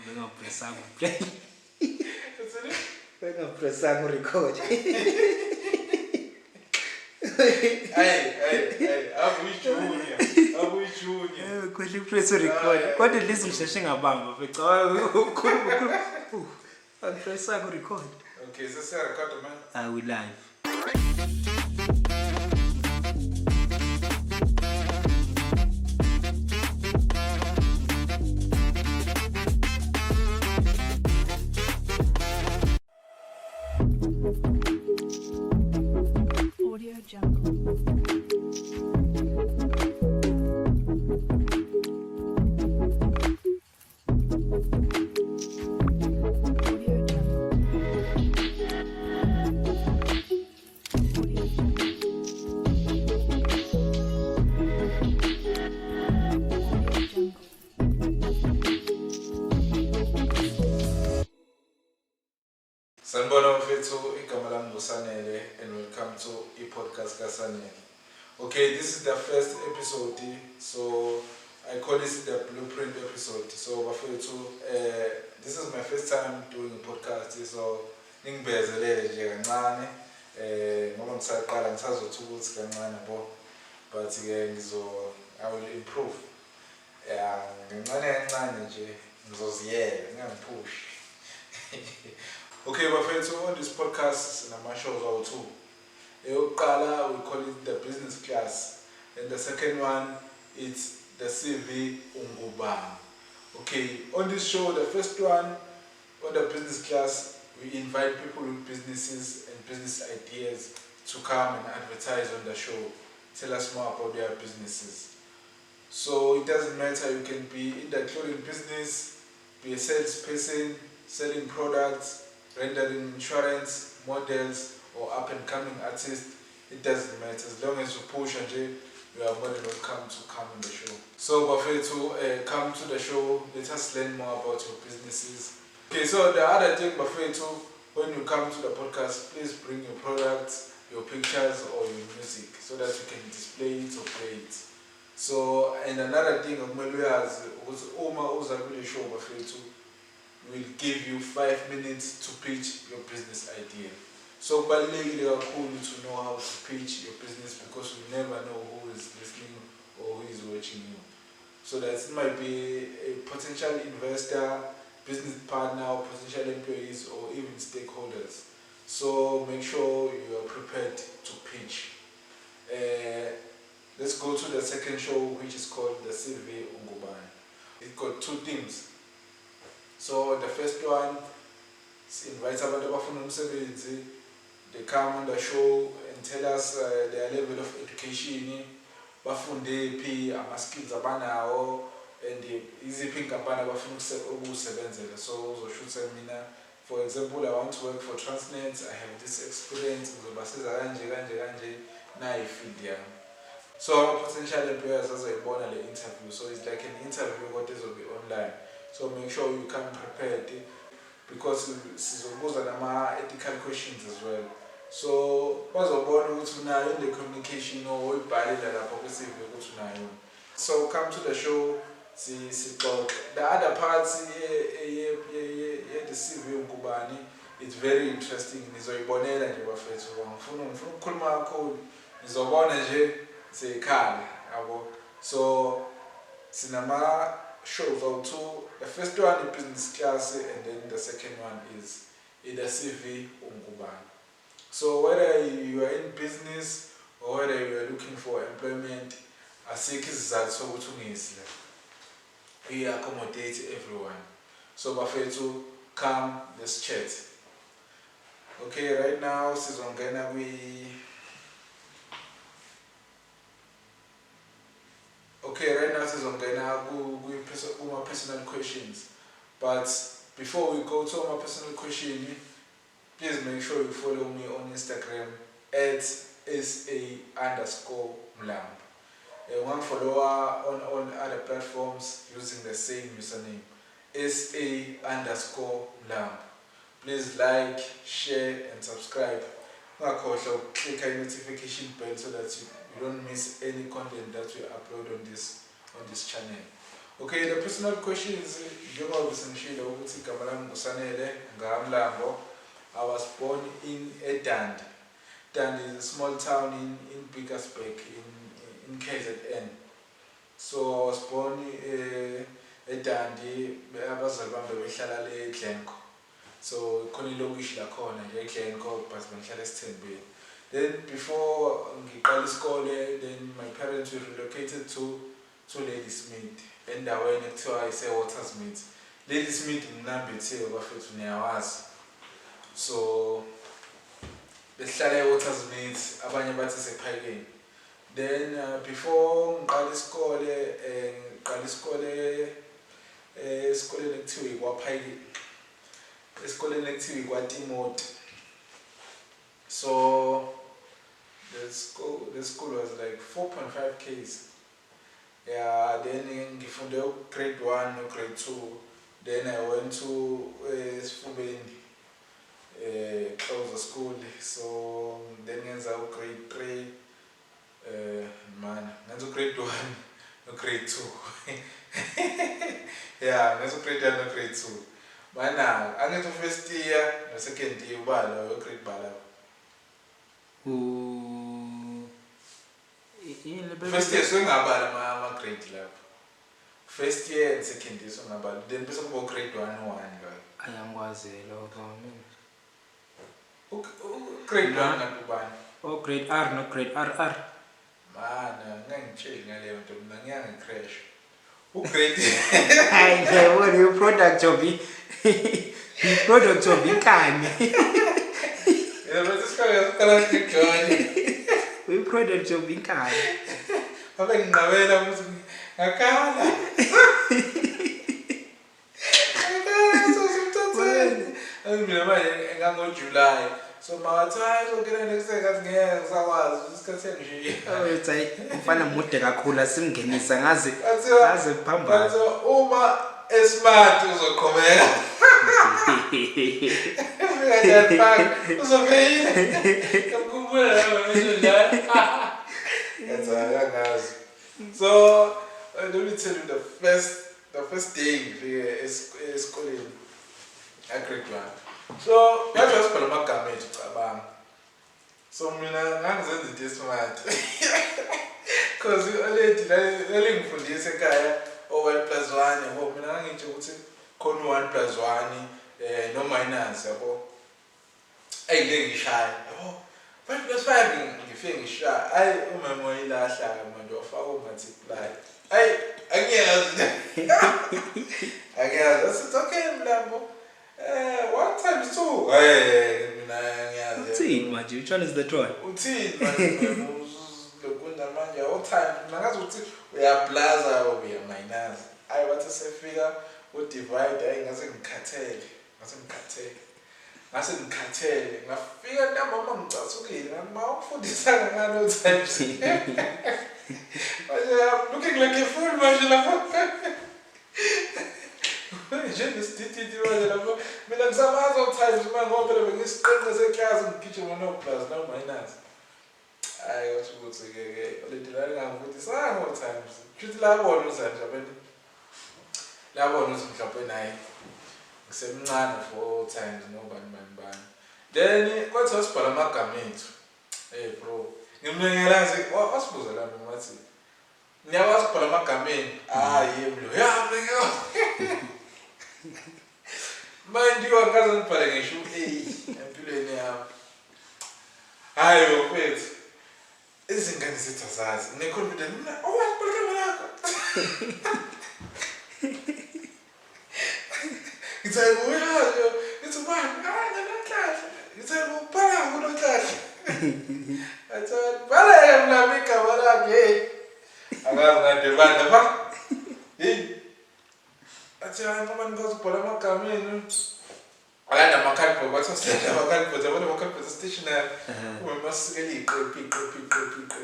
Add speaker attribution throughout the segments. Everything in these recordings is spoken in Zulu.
Speaker 1: bengapressanga play.
Speaker 2: Bengapressanga record.
Speaker 3: Hey, Abu Junior.
Speaker 1: Quickly press record. What did this ngisheshe ngabamba becaukhulu. Angipressanga record.
Speaker 3: Okay, so say record man.
Speaker 1: We live.
Speaker 4: Audio Jungle.
Speaker 3: Sanibona mfethu, igama lami nguSanele and welcome to iPodCastKaSanele. Okay, this is the first episode, so I call this the blueprint episode. So bafethu, this is my first time doing a podcast, so ngingibezelele nje kancane ngoba ngisaqala ngisazothi ukuthi kancane bo, but I will improve. Kancane nje ngizoziyela ngingampush. Okay, bafethu, on this podcast nama-shows awu-2. Eyokuqala, we call it TheBusinessKlasi, and the second one it's TheCvUngubani. Okay, on this show, the first one, on the BusinessKlasi, we invite people with businesses and business ideas to come and advertise on the show, tell us more about their businesses. So it doesn't matter, you can be in the clothing business, be a salesperson, selling products, rendering insurance, models, or up-and-coming artists. It doesn't matter. As long as you push and you are more than welcome to come on the show. So, Bafetu, come to the show. Let us learn more about your businesses. Okay, so the other thing, Bafetu, when you come to the podcast, please bring your products, your pictures, or your music so that you can display it or play it. So, and another thing, Uma Uzabile show, Bafetu, will give you 5 minutes to pitch your business idea. So balulekile kakhulu to know how to pitch your business, because you never know who is listening or who is watching you. So that it might be a potential investor, business partner, or potential employees, or even stakeholders. So make sure you are prepared to pitch. Let's go to the second show, which is called TheCvUngubani. It got 2 themes. So the first one invites abantu abafuna umsebenzi. They come on the show and tell us their level of education, bafunde phi, ama-skills abanawo, and iziphi inkampani abafuna ukusebenzela. So uzoshuthi mina, for example, I want to work for Transnet, I have this experience, ngizobasiza kanje nayi field yami. So our potential employers azoyibona le interview. So it's like an interview but this will be online. So make sure you come prepared, because sizobuza nama-ethical questions as well. So bazobona ukuthi unayo in the communication or uyibhalile lapho kwi-CV ukuthi unayo. So come to the show, the other parts TheCvUngubani, it's very interesting. Nizoyibonela nje bafethu, ngifuna ukukhuluma kakhulu, nizobona nje seyikhaya yabo. So sinama shows out 2. The first one is BusinessKlasi, and then the second one is TheCvUngubani. So whether you are in business or whether you are looking for employment, asikho isizathu sokuthi ungezi la. We accommodate everyone. So bafethu, come, let's chat. Okay, right now sizongena my personal questions. But before we go to my personal question, please make sure you follow me on Instagram at @SA_Mlambo. One follower on all other platforms using the same username, SA_Mlambo. Please like, share, and subscribe. Click the notification bell so that you don't miss any content that we upload on this channel. Okay, the personal questions, njengoba besengishilo ukuthi igama lami nguSanele ngaMlambo. I was born in Edand. Edand is a small town in Bickersburg in KZN. So I was born Edand, abazali bami behlala le eGlencoe. So khona ilokishi la khona nje eGlencoe but bengihlala eSithembeni. Then before ngiqala isikole, then my parents were relocated to Ladysmith endaweni ekuthiwa ise-Watersmith. Ladysmith mnambithe bafethu niyawazi. So besihlala e-Watersmith, abanye bathi sePhayikeni. Then before ngiqala isikole esikoleni ekuthiwa ikwaPhayikeni, esikoleni ekuthiwa ikwaTimoti. So the school was like 4.5 Ks. Yeah, then ngifunde grade 1 no grade 2. Then I went to Sifubeni closer school. So then ngenza grade 3 ngenza grade 1 no grade 2. Yeah, ngenza grade 1 no grade 2. Mana angithi first year no second year ubala grade bala. First year so ngabala ma grade lapho. First year and second year so ngabala. Then bese kuba grade 1 lo.
Speaker 1: Ayangwazi lokho mina.
Speaker 3: Grade 1 ngubani?
Speaker 1: Oh, grade R no grade RR.
Speaker 3: Mana ngangitshela ngaleyo nto mina ngiyangicrash. Grade
Speaker 1: Hayi yebo you product of product of inkani.
Speaker 3: Yebo sisikole siqala ngijoni.
Speaker 1: We product of inkani.
Speaker 3: Babe nginqabela ukuthi ngakhala. Mina manje ngangoJuly. So mawatha ayizongena next week ngeke ngisakwazi isikhathi engishilo.
Speaker 1: Oh tsayi mfana mude kakhulu asimngenisa ngaze phambana.
Speaker 3: Bathi uma esmart uzoqhubeka. Ngiyajabula uzofeyila. Ngikubona lapha njalo. That's angazi. So let me tell you the first day esikoleni grade 1. So ngathi wasibhala amagama ethu cabanga. So mina ngangizenza into smart. Because already ngifundise ekhaya o1+1 yabo mina ngangitsho ukuthi khona u1+1 no minus yabo. Ayile ngishaya yabo. 5+5 ngifike ngishaya. Ayi umama oyilahla manje wafaka umultiply. Ayi angiyazi. Angiyazi. It's okay Mlambo. 1 times 2. Hey, mina ngiyazi.
Speaker 1: Uthini manje? Which one is the toy?
Speaker 3: Uthini manje lokunda manje all time nangazi ukuthi uyaplaza uya minus. Ayi wathi sefika udivide ayi ngase ngikhathele. Ngafika ntamama ngicasukile ngama ukufundisana ngalo times. Manje looking like a fool manje lapha. Njengesititi manje lapho mina ngisamaza all-times uma ngoba phela bengisiqenqe seclass ngigijima no-plus no minus. Hayi wathi ukuthi-ke olidilali ngangifundisanga all-times. Kushuthi labona uzanje abantu labona ukuthi mhlawumbe naye ngisemncane for all-times nobani. Then kwathi wasibhala amagama ethu. Hey bro ngimlengelazi wasibuza lapho wathi niyakwazi ukubhala amagama enu? Yebo lo yamlengela. Mind you, akaze ngibhale ngisho empilweni yami. Hayi wofethu. Izingane zethu azazi. Ngiconfident mina owasibhala igama lakho. Ngithe uyayo, ngithi bani? Ngilahle. Ngithe ubhala ngoNhlahle. Athi bhala mina igama lakho hey. Akaze ngadebana lapha. Hey. Athi noma ngizobhala amagama enu. Alanda amakhalipho kwathi asiletha amakhalipho yabona amakhalipho stationary. Uma masikele iqeqe.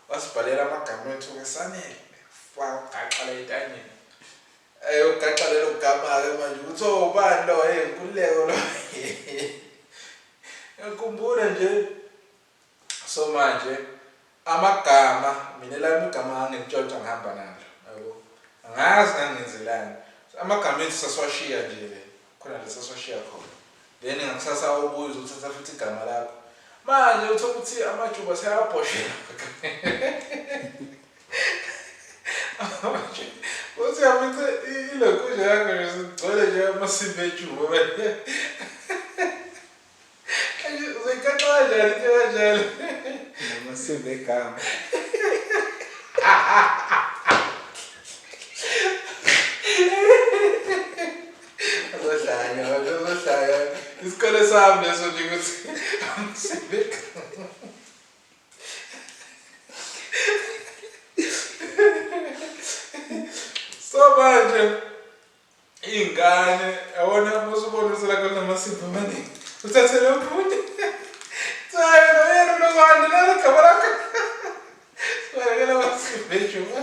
Speaker 3: Wasibhalela amagama ethu ngeSanele. Waqaqala etanyeni. Ayogaqalela ugama-ke manje ukuthi ubani lo nkululeko lo. Ngikhumbula nje so manje amagama mina lami igama ngangitshontsha ngihamba nalo yabo angazi ngangenzelani amagama ethu saswashiya nje le khona le saswashiya khona then ngakusasa ubuza uthatha futhi igama lakho manje uthola ukuthi amajuba sayabhoshela uthi yamithe ilokhu nje yakho sigcwele nje amasimba ejuba uzayikhaqa kanjani into kanjalo
Speaker 1: namasimba egama
Speaker 3: azohlanya isikole sami leso nje ukuthi amasimba egama so manje ingane yabona musubona uselakho namasimba amaningi uthathe lo muntu tsaye no yena lokwane la gama lakho sibekela amasimba ejuba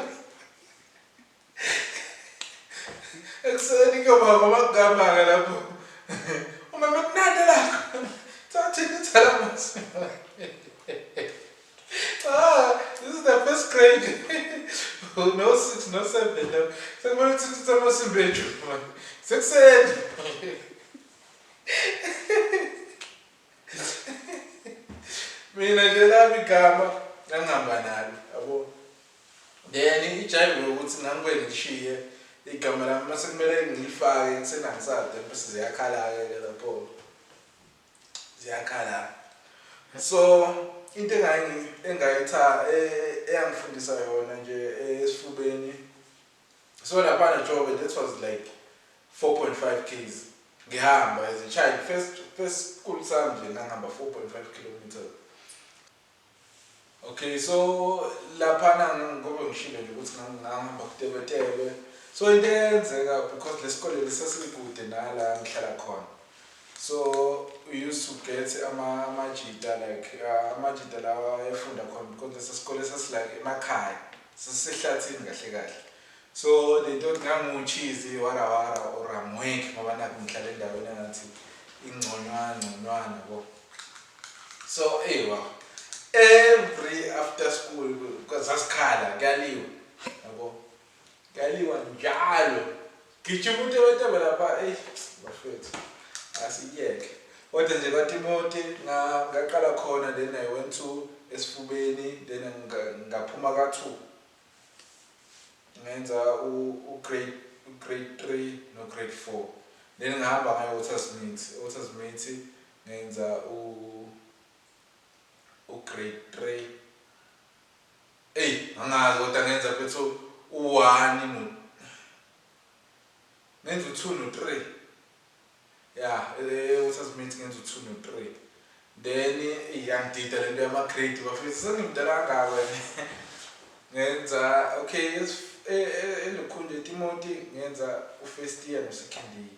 Speaker 3: ekuseni kuyobaba amagama-ke lapho uma mekunande lakho thathini ithala amasimba this is the first grade no 6 no 7 no sekumele ukuthi amasimba ejuba sekuseni mina nje lami igama ngangihamba nalo yabo then ijive ukuthi ngangibe ngishiye igama lami mase kumele ngilifake kusenangisade bese ziyakhala-ke lapho ziyakhala so into eyangifundisa yona nje esifubeni so laphana jobe that was like 4.5 km ngihamba as a child first school sami nje ngihamba 4.5 kilometers. Okay, so laphana ngoba ngishilo nje ukuthi ngihamba kutebetebe so into eyenzeka because lesikole lesasikude nala ngihlala khona so we used to get amajita like amajita lawa efunda khona because lesikole sasilike emakhaya sasisehlathini kahle kahle so they don't nganguchizi warawara or amweki ngoba naku ngihlala endaweni engathi ingconywana bo so every after school because sasikhala kuyaliwa yabo kuyaliwa njalo gijima umuntu wetebe lapha bafethu asiyeke kodwa nje kaTimothy ngaqala khona then I went to esifubeni then ngaphuma ka2 ngenza grade 3 no grade 4 then ngihamba ngayo Watersmith ngenza grade 3 angazi kodwa ngenza phetho u1 ngenza u2 no3 yeah Watersmith ngenza u2 no3 then iyangidida lento yama grade bafethu sengimdala kangaka ngenza okay elokhunje Timothy ngenza first year no second year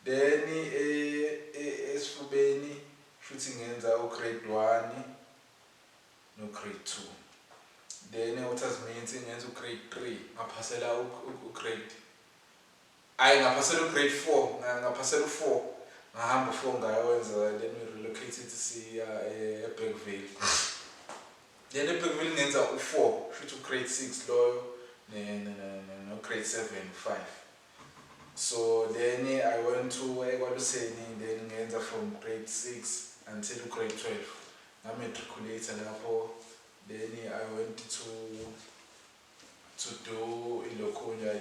Speaker 3: then esifubeni futhi ngenza grade 1 no grade 2 then Watersmith ngenza grade 3 ngaphasela grade ngaphasela grade 4 ngaphasela 4 ngahamba 4 ngayenza then we relocated siya eBergville then eBergville ngenza u4 futhi grade 6 loyo no grade 7 5 so then I went to eKwaluseni then ngenza from grade 6 until grade 12 ngamatriculate lapho then I went to do ilokhunya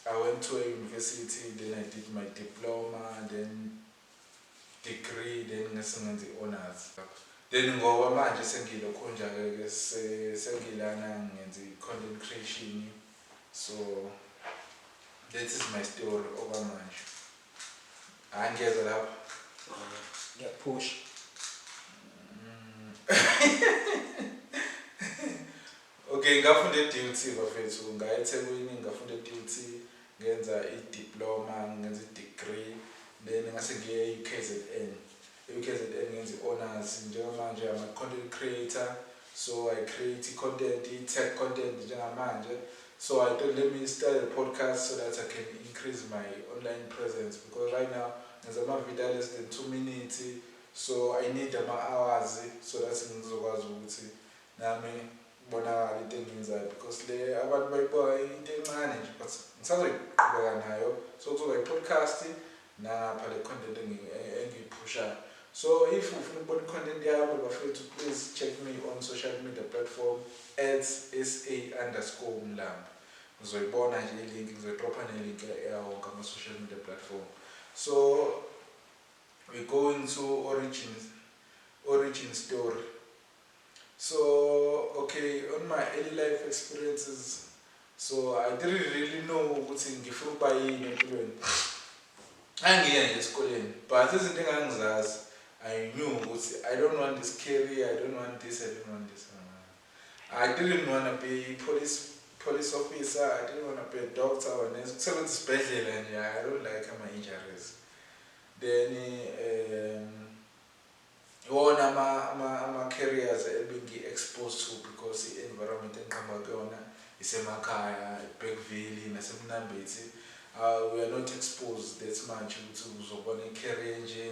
Speaker 3: I went to a university then I did my diploma then degree then ngesengenza honors then ngoba manje sengilokhunja ke sengilana ngenza content creation so that is my story okwamanje angeza lapha
Speaker 1: ngiyapush
Speaker 3: okay ngafunda eDUT bafethu ngaya eThekwini ngafunda eDUT ngenza idiploma ngenza idegree then ngase ngiye eKZN ngenza honors njengamanje I'm a content creator so I create content tech content njengamanje so I thought let me start a podcast so that I can increase my online presence because right now there's a video less than 2 minutes so I need my hours so that ngizokwazi ukuthi nami kubonakala into engiyenzayo because le abantu bayibuka into encane nje but ngisazoyiqhubeka nayo so kuzoba i-podcast napha le content engiyiphushayo. So if ufuna ukubona i-content yami bafethu please check me on social media platform @sa_Mlambo. Ngizoyibona nje i-link, ngizoyidropha ne-link yawo wonke ama-social media platform. So we're going to origin story. So okay, on my early life experiences, so I didn't really know ukuthi ngifuna ukuba yini empilweni. Angiya nje esikoleni but izinto engangizazi I knew ukuthi I don't want this career, I don't want this, I don't want this. I didn't want to be police officer, I didn't want to be a doctor or nurse. Kusebenza isibhedlela nje, I don't like ama-injuries. Then iwona ama-careers ebengi-exposed to because i-environment engiqhamba kuyona isemakhaya, eBergville naseMnambithi. We are not exposed that much ukuthi uzobona i-career nje.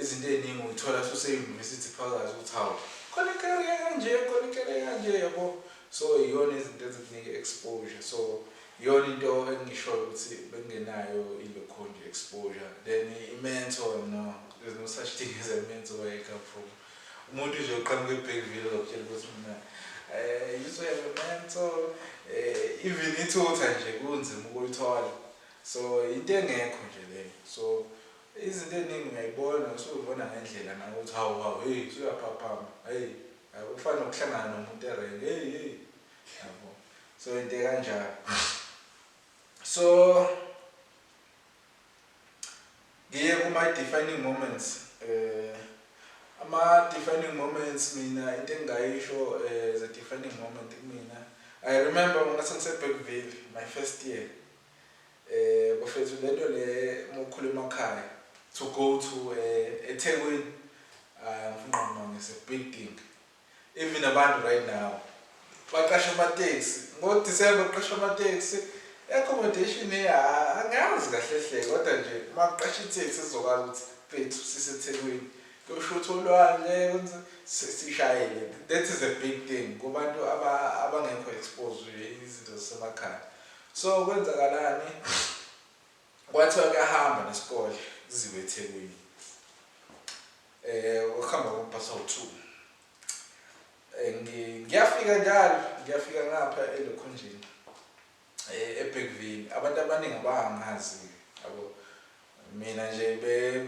Speaker 3: Izinto eziningi uyithola suse-university phakathi ukuthi hawu khona i-career kanje, khona i-career kanje yabo. So iyona izinto ezikunika exposure. So iyona into engishoyo ukuthi bengenayo ilokho nje exposure. Then i-mentor, no, there's no such thing as a mentor where I come from. Umuntu nje uqhamuka eBergville uzokutshela ukuthi mina you used to have a mentor, even ithutha nje kunzima ukuyithola. So into engekho nje leyo. So izinto eziningi ngiyayibona usubona ngendlela nawe ukuthi hawu hey usuyaphaphama, hey ufana nokuhlangana nomuntu erenke, hey yabo. So into kanjalo. So ngiye kuma defining moments. Ama-defining moments mina into engingayisho as a defining moment kumina. I remember ngase ngiseBergville my first year. Bafethu lento le mokhulu emakhaya to go to eThekwini, ngifuna it's a big thing. Even abantu right now baqasha ama-taxi ngo-December baqasha ama-taxi accommodation angazi kahle hle kodwa nje maqasha i-taxi sizokwazi ukuthi fethu siseThekwini kuyoshuthi olwandle sishayele. That is a big thing kubantu abangekho exposed izinto zasemakhaya. So kwenzakalani kwathiwa kuyahamba nesikole ziwe eThekwini. Ukuhamba ngobhasi awu-2. Ngiyafika ngapha elokhunjini eBergville. Abantu abaningi abangazi yabo. Mina nje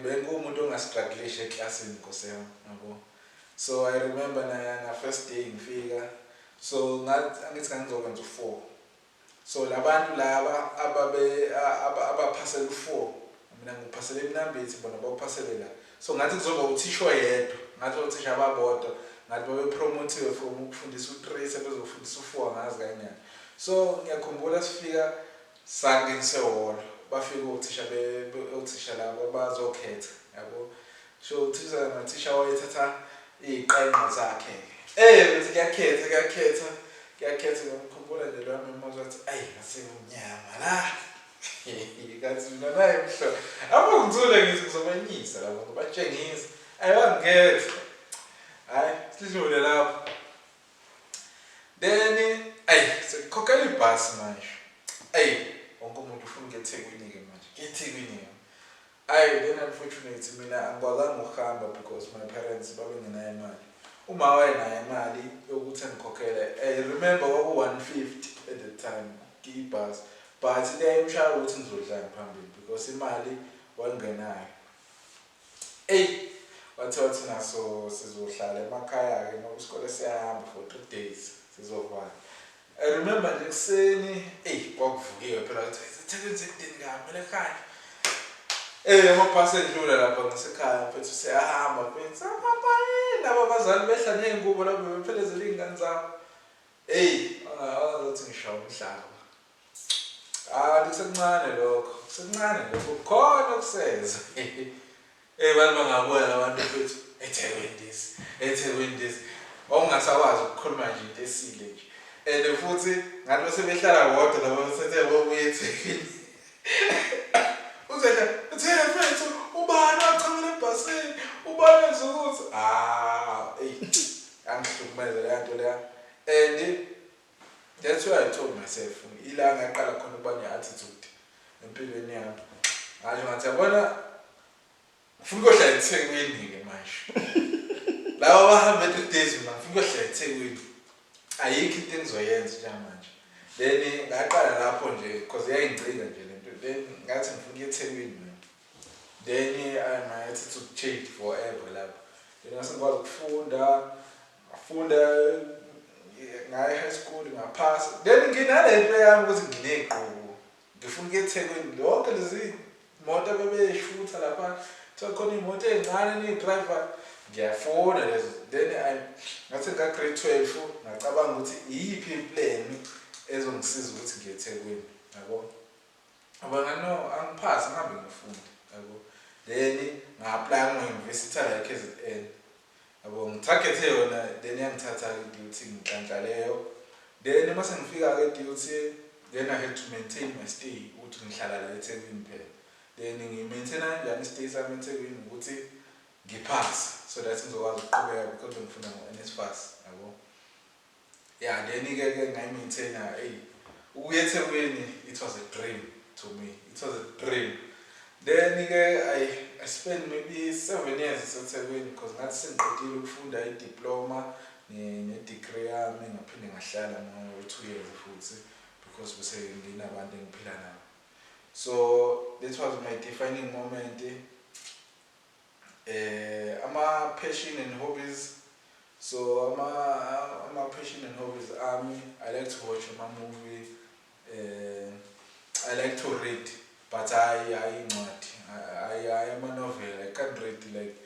Speaker 3: bengumuntu ongastruggle eklasini nkosiyami yabo. So I remember na first day ngifika. So angithi ngizokwenza u4. So labantu laba abaphasela u4 mina ngiphasela eMnambithi bona bawuphasele la. So ngathi kuzoba uthisha oyedwa, ngathi uthisha ababodwa, ngathi babepromotiwe from ukufundisa u3 sebezofundisa u4 ngazi kanyana. So ngiyakhumbula sifika sangenise wona. Bafika uthisha labo bazokhetha yabo. So uthisha wayethatha iqenqa zakhe. Bese kuyakhetha ngikhumbula nje lo wami manje wathi ayi ngasemnyama la. Ngathi mina naye mhlo. Apho ngizule ngithi ngizobanyisa labo ngobatshengisa. Ayangekho. Hayi sidlule lapho. Then sekukhokhela ibhasi manje. Wonke umuntu ufuna ukuyeThekwini ke manje. EThekwini. Then unfortunately mina angikwazanga ukuhamba because my parents babengenayo imali. Uma wayenayo imali yokuthi ngikhokhele. I remember kwaku-150 at the time ibhasi. But le imshaya ukuthi ngizodlanga phambili because imali wangenayo. Wathiwa thina so sizohlala emakhaya ke ngoba isikole siyahamba for 3 days sizovala. I remember nje kuseni kwakuvukiwe phela ukuthi iThekwini sekudeni ngihambele ekhaya. Amabhasi edlula lapha ngasekhaya mfethu siyahamba mfethu papa laba abazali behla ney'ngubo labo bephelezela iy'ngane zabo. Angazathi ngishaya umhlaba. Kusekuncane lokho khona kuseza. Abantu bangabuya labantu mfethu eThekwini this. Ongasakwazi ukukhuluma nje into esile nje. And futhi ngathi sebehlala bodwa laba sethe bobuye eThekwini. Uthe mfethu ubani wachamela ebhasini, ubani ezokuthi angihlukumeze le nto leya. And And that's why I told myself, ila ngaqala khona ukuba ne-attitude empilweni yami. Ngasho ngathi yabona ngifuna ukuyohlala eThekwini-ke manje. Laba bahamba 3 days mina ngifuna ukuyohlala eThekwini. Ayikho into engizoyenza njengamanje. Then ngaqala lapho nje because yayingicika nje lento. Then ngathi ngifuna ukuya eThekwini mina. Then my attitude changed forever lapho. Then ngase ngikwazi ngafunda ngaye high school ngaphasa. Then nginalento yami ukuthi ngineqhubu. Ngifuna ukuya eThekwini. Lonke lezi moto bebeshutha lapha. Khona imoto encane ni-driver. Ngiyafuna lezo. Then ngathi grade 12 ngacabanga ukuthi iyiphi plan ezongisiza ukuthi ngiye eThekwini. Yabo. Abanga no angiphasa ngihambe ngifunda. Yabo. Then nga-apply ngo-university la KZN. Yabo ngitargethe yona then yangithatha i-duty ngiqanjwa leyo. Then mase ngifika ke-duty then I had to maintain my stay ukuthi ngihlala la eThekwini phela. Then ngi-maintain kanjani i-stay sami eThekwini ukuthi ngipass so that ngizokwazi ukuqhubeka because ngifunda ngo-NSFAS yabo. Yeah, then ke ngayi-maintaina ukuya eThekwini it was a dream to me. It was a dream. Then I spent maybe 7 years eThekwini because ngathi sengiqedile ukufunda i-diploma ne-degree yami ngaphinde ngahlala ngo 2 years futhi because bese nginabantu engiphila nabo. So that was my defining moment. Ama passion and hobbies. So my passion and hobbies I like to watch my movie. I like to read, but I am a novel. I can't read like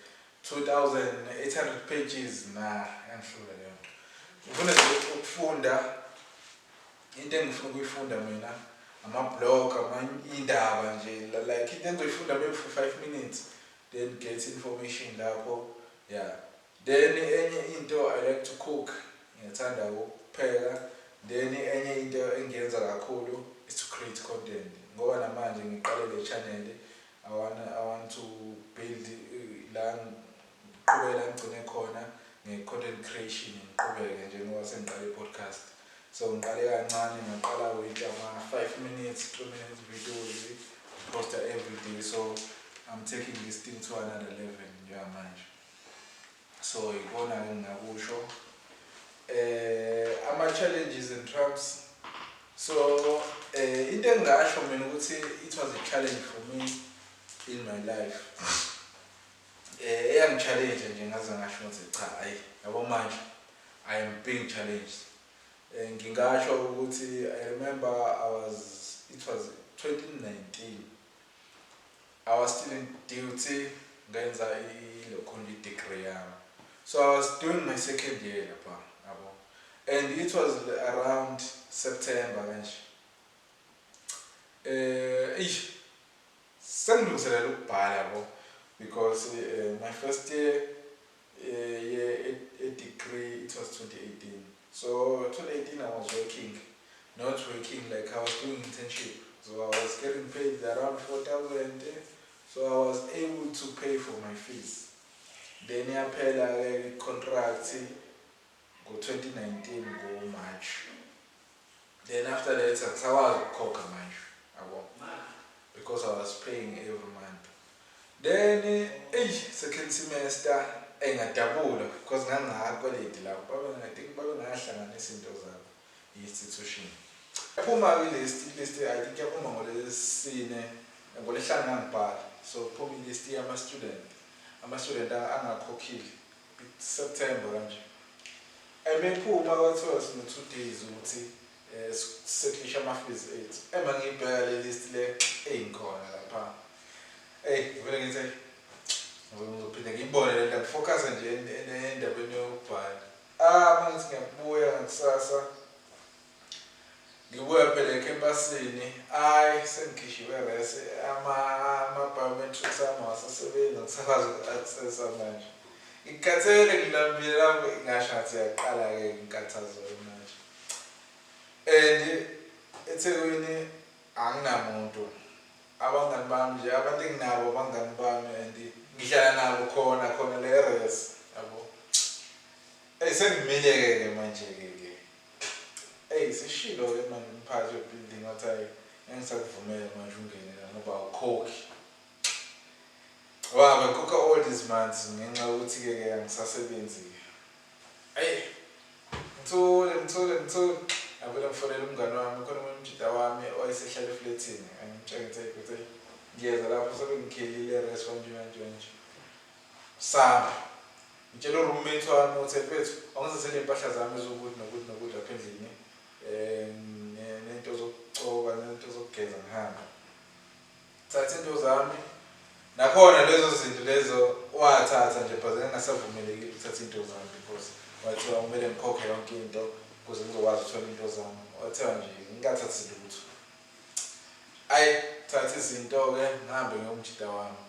Speaker 3: 2,800 pages. Nah, I'm sure I don't. Ngifuna ukufunda into engifuna ukuyifunda mina ama-blog ama-indaba nje like into engizoyifunda maybe for 5 minutes then get information lapho. Yeah. Then enye into I like to cook. Ngiyathanda ukupheka. Then enye into engiyenza kakhulu is to create content. Ngoba namanje ngiqale le channel I want to build la ngiqhubela ngigcine khona nge-content creation ngiqhubeke nje ngoba sengiqale i-podcast. So ngiqale kancane ngaqala with ama 5 minutes 2 minutes videos post every day. So I'm taking this thing to another level njengamanje. So ikona ngingakusho ama-challenges and traps. So into engasho mina ukuthi it was a challenge for me in my life. Challenge nje ngaze ngasho ukuthi cha yabo manje I am being challenged. Ngingasho ukuthi I remember it was 2019. I was still in duty ngenza i-local degree yami. So I was doing my 2nd year lapha yabo. And it was around September kanje. Sengilungiselela ukubhala yabo because my first year a degree it was 2018. So 2018 I was not working like I was doing internship. So I was getting paid around 4,000. So I was able to pay for my fees. Then I paid a contract go 2019 go March. Then after that I was coca because I was paying every month. Then 2nd semester engadabula because ngangaqoledi lapho babengahlanganisa into zabo i-institution. Phuma list I think yaphuma ngolesine ngolesihlanu ngangibhala. So phuma list ama-student angakhokhile September kanje. Emephuma kwathiwa sino 2 days ukuthi setlisha ama-fees ethu. Ema ngibheka le list le eyinkhona lapha. Vele ngithi ngizophinde ngibone le nto focus nje endabeni yokubhala. Manje ngiyabuya ngakusasa. Ngibuya phela ekhempasini. Sengikhishiwe rese ama-biometrics ami awasasebenzi ngisakwazi uku-accessa manje. Ngikhathele ngilambile lapho ngasho ngathi yaqala-ke inkathazo manje. And eThekwini anginamuntu. Abangani bami nje abantu enginabo abangani bami and ngihlala nabo khona le res yabo. Sengimile-ke manje-ke ngishilo-ke manje umphathi we-building wathi hayi engisakuvumela manje ungene la ngoba awukhokhi. Waba khokha all these months ngenxa yokuthi-ke angisasebenzi-ke. Ayi ngithule avele ngifonela umngani wami khona umjida wami owayesehlala efletini angimtshela ukuthi ngiyeza lapho sebengikhelile restaurant nje samba ngitshela uroommate wami uthi mfethu awungizethele impahla zami ezokuthi nokuthi lapha endlini nento zokucoba nento zokugeza ngihamba thatha into zami nakhona lezo zinto lezo wathatha nje phela engasavumelekile ukuthatha into zami because wathi kumele ngikhokhe yonke into ukuze ngizokwazi ukuthola into zami. Wathiwa nje ngingathathi lutho. Ayi thatha izinto-ke ngihambe ngiyomjida wami.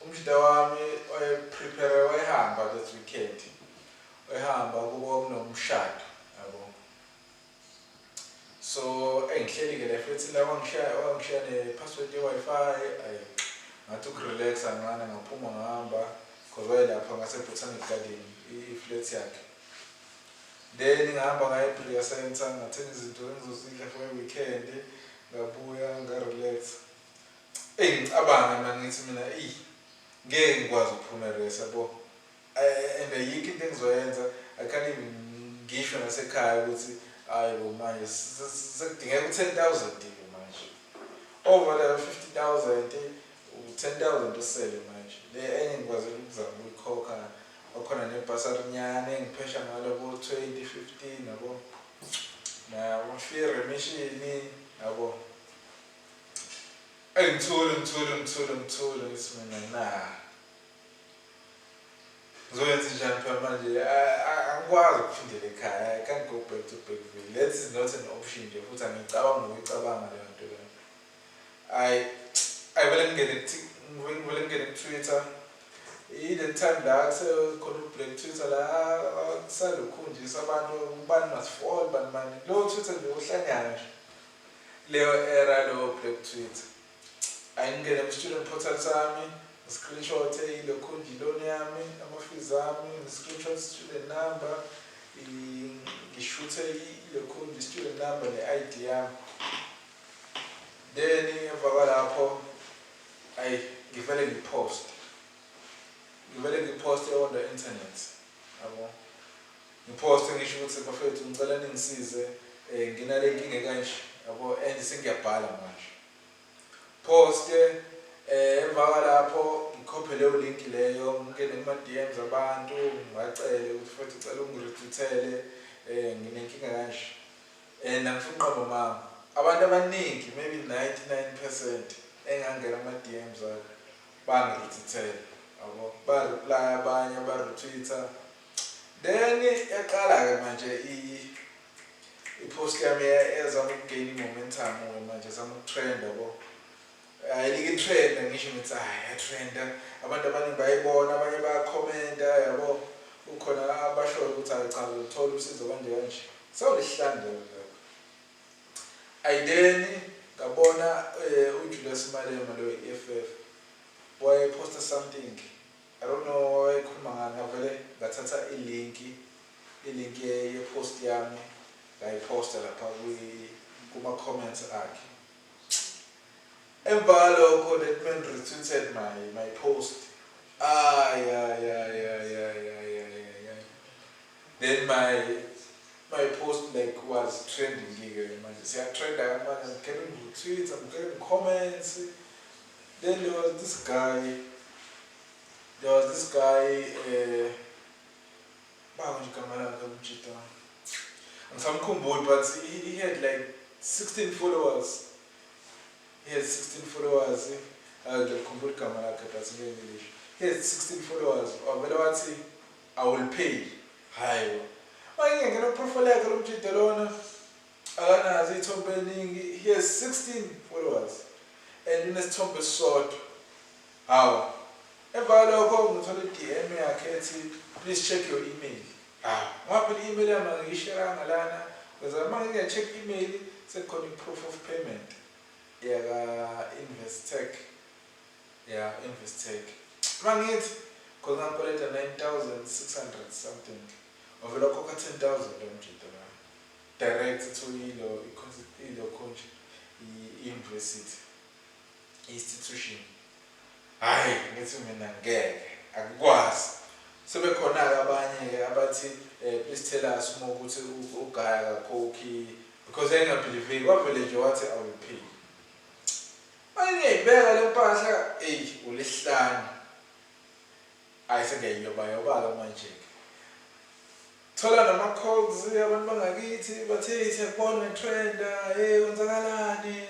Speaker 3: Umjida wami wayeprepare wayehamba that weekend. Wayehamba kuba kunomshado yabo. So engihleli-ke la futhi la wangishiya ne-password ye-Wi-Fi ayi ngathi ukurelaxa kancane ngaphuma ngahamba because wayelapha ngase-Botanic Garden i-flat yakhe. Then ngahamba ngaya e-Prayer Center ngathenga izinto engizozidla for i-weekend ngabuya nga-relax. Ngicabanga manje ngithi mina ngeke ngikwazi ukuphumelelisa yabo. And ayikho into engizoyenza I can't even ngisho nasekhaya ukuthi hayi bo manje sekudingeka u-10,000 manje. Over the 50,000 u-10,000 usele manje. Le enye ngikwazi ukuzama ukuyikhokha okhona nebhasarinyane engiphesha ngalo bo 2015 yabo. Na fee remission yabo. Ngithule ngithi mina ngizoyenza njani phela manje angikwazi ukuphindela ekhaya. I can't go back to Bergville. That is not an option nje futhi angicabanga ukuyicabanga leyo nto leyo. I vele ngingene ku-Twitter. The time la sekhona u-black Twitter la salokhunjisa abantu ubani must fall bani mani. Lowo Twitter nje uhlangana nje. Leyo era lo black Twitter. Ayingene ku-student portal sami. Screenshot ilokhunji loan yami ama-fees ami screenshot student number ngishuthe ilokhunji student number ne-ID yami. Then emva kwalapho ngivele ngiposte on the internet yabo. Ngiposte ngisho ukuthi bafethu ngicela ningisize nginale nkinga kanje yabo and sengiyabhala manje. Poste emva kwalapho ngikhophe leyo link leyo ngingene kuma-DMs abantu ngibacele ukuthi futhi ucela ungiretweetele nginenkinga kanje. Angifuni uqamba mama. Abantu abaningi maybe 99% engangena ama-DMs akho bangiretweetele yabo. Ba-reply abanye ba-retweeter. Then yaqala-ke manje i-post yami ezama ukugain i-momentum manje ezama ukutrend yabo. Ayike trend ngisho ngithi ayatrenda abantu abaningi bayibona abanye bayakhomenta yabo. Ukhona abashoyo ukuthi cha uthola usizo kanje sawulihlandela lapho. Then ngabona uJulius Malema lo EFF wayeposta something I don't know wayekhuluma ngani. Ngavele ngathatha ilink ye-post yami ngayiposta lapha kuma-comments akhe. Emva lokho that man retweeted my post. Then my post was trending manje. Siyatrenda manje. I'm getting retweets, I'm getting comments. Then there was this guy but he had like 16 followers. He has 16 followers. He has 16 followers. I will pay. Hi. He has 16 followers. And in his top short. How? Please check your email. What email because I'm check email. It's calling proof of payment. Investec. Investec. Mangit, because I'm calling 9,600 something. wavela khokha 10,000 umjito direct to ilo coach university institution. Hayi ngithi mina ngeke akukwazi. Sebekhona abanye abathi please tell us uma ukuthi ugaya kakhokhi because engabelieve kwavele nje wathi I will pay. Ayingibeka le mpahla ulihlanu. Ayisengeyobala manje. Thola nama calls abantu bangakithi bathe siyabona trend kwenzakalani.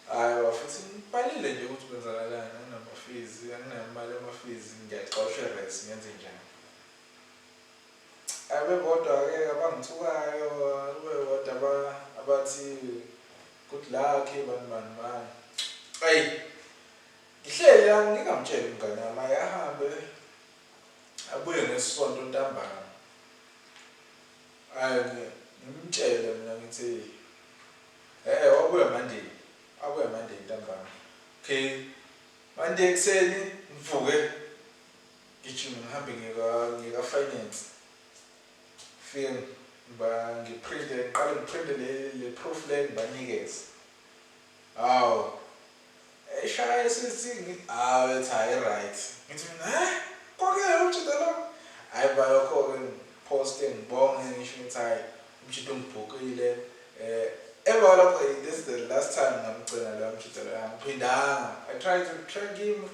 Speaker 3: Hayi futhi ngibhalile nje ukuthi kwenzakalani anama-fees anginamali ama-fees ngiyaqoshwa res ngenze njani. Abebodwa-ke abangithukayo kubebodwa abathi good luck bani. Ayi ngihleli la ngingamtsheli umngane wami ahambe abuye ngesonto ntambama. Ngimtshele mina ngithi wabuya Monday ntambama. Okay Monday ekseni ngivuke ngijima ngihambe ngika finance file ngiqale le proof le ngibanikeze. Eshaya sithi ethi hayi right. Ngithi mina konke umjito lo hayi bayokho post ngibonge ngisho ukuthi hayi umjito ungibhukile. Emva lapho this is the last time ngamgcina lo mjito lo angiphindanga. I tried to track him.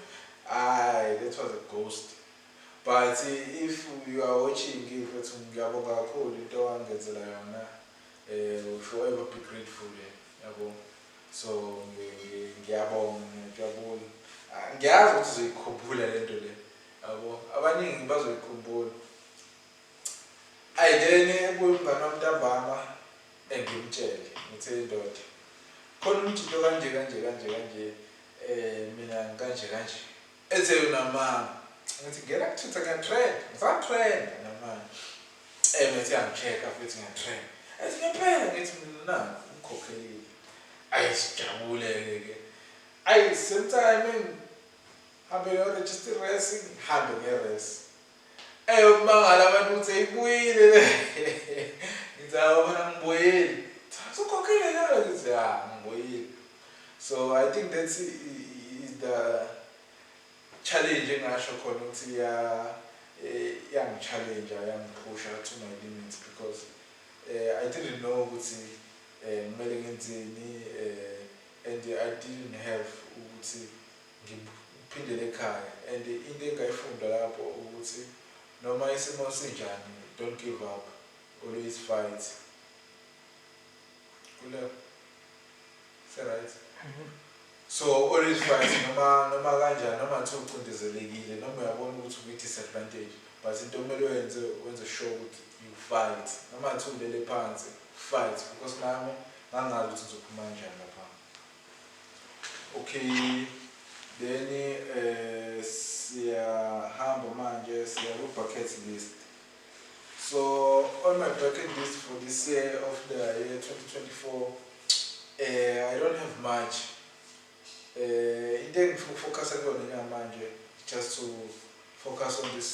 Speaker 3: That was a ghost. But if you are watching it ngiyabonga kakhulu into wangenzela yona. Forever be grateful yabo. So ngiyabonga ngiyabonga. Ngiyazi ukuthi uzokukhumbula lento le. Yabo abaningi bazoyikhumbula. Then ebuyimngane wamntambama engimtshele ngithe ndoda khona umjito kanje mina kanje ethe unamanga ngithi ngena kuthutha ngiyatrend ngisatrend namanga methi angicheck futhi ngiyatrend ethi ngempela ngithi mina ngikhokheli ayisijabuleke ke sometime hambe register racing hambe ngeres umangala abantu ukuthi ibuyile ngithi awona ngibuyile sokhokhele njalo ngithi ngibuyile. So I think that's is the challenge engasho khona ukuthi challenge pusha to my limits because I didn't know ukuthi kumele ngenzeni and I didn't have ukuthi ngiphindele ekhaya and into engayifunda lapho ukuthi noma isimo sinjani don't give up, always fight. Right? So always fight noma kanjani noma nje ucindezelekile noma uyabona ukuthi uku disadvantage but into kumele wenze sure ukuthi you fight noma nje ulele phansi fight because nami ngangazi ukuthi uzophuma kanjani lapha. Okay then siyahamba manje siya ku bucket list. So on my bucket list for this year of the year 2024 I don't have much. Into focus on manje just to focus on this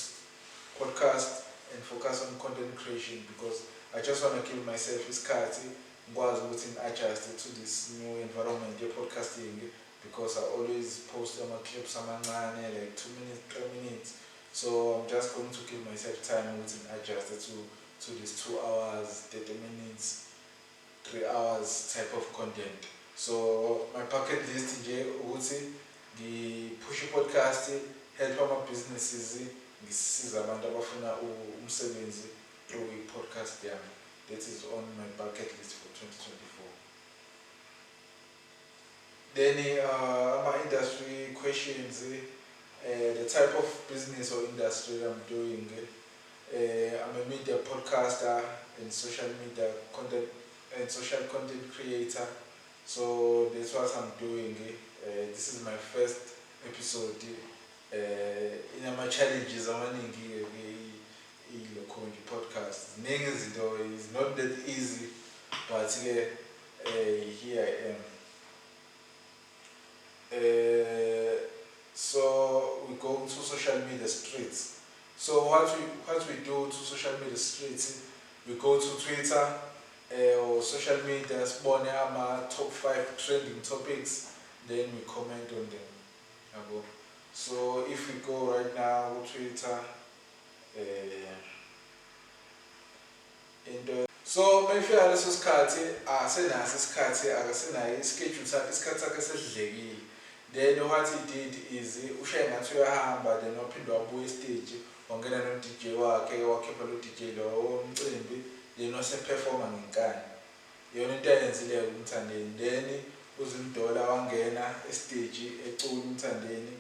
Speaker 3: podcast and focus on content creation because I just want to give myself isikhathi ngikwazi ukuthi adjust to this new environment of podcasting because I always post my clips amancane like 2 minutes 3 minutes. So I'm just going to give myself time to adjust to this 2 hours 30 minutes 3 hours type of content. So my bucket list nje ukuthi ngipush podcast help ama businesses ngisiza abantu abafuna umsebenzi through podcast yami. That is on my bucket list for 2024. Then my industry questions, the type of business or industry I'm doing. I'm a media podcaster and social media content and social content creator. So that's what I'm doing. This is my first episode. In my challenges, I'm running a podcast. It's not that easy, but here I am. So we go to social media streets. So what we do to social media streets, we go to Twitter or social media, spawn our top 5 trending topics, then we comment on them. Yabo. So if we go right now to Twitter, so mayifika leso sikhathi asenaso isikhathi akasenayo ischedule sakhe isikhathi sakhe sesidlekile, then what he did is ushaye ngathi uyahamba then waphinde wabuya stage wangena no DJ wakhe wakhipha lo DJ lo womcimbi then waseperforma ngenkani. Iyona into ayenzile uMthandeni. Then uZimDolla wangena stage ecula uMthandeni,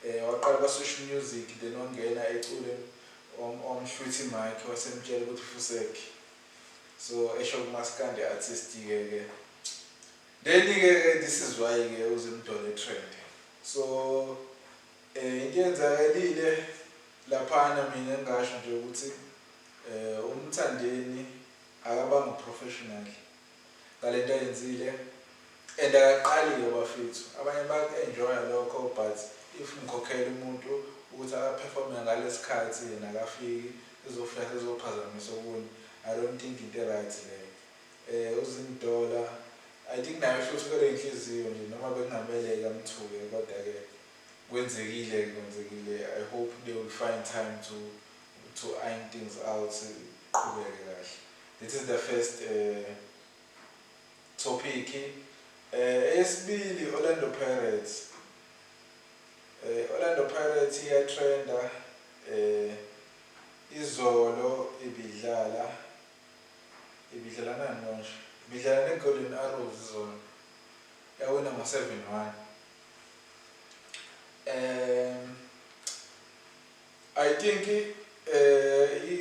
Speaker 3: waqala kwa social music then wangena ecule omhluthi mic wasemtshela ukuthi ufuseke. So esho kumaskandi artist ke then this is why ke uZimDolla trend. So into yenzakalile laphana mina ngisho nje ukuthi uMthandeni akabanga professional ngalento ayenzile and akaqalile bafethu. Abanye baku-enjoya lokho, but if ngikhokhela umuntu ukuthi akaperforme ngalesikhathi yena akafiki izofika izophazamisa okunye, I don't think into right leyo. uZimDolla I think naye futhi kule inhliziyo nje noma bengameleke amthuke, kodwa ke kwenzekile. I hope they will find time to iron things out, qhubeke kahle. This is the first topic. Esibili, Orlando Pirates. Orlando Pirates iyatrenda, izolo ibidlala nani manje? Ibidlala neGolden Arrows izolo. Yawina ngo-7-1. I think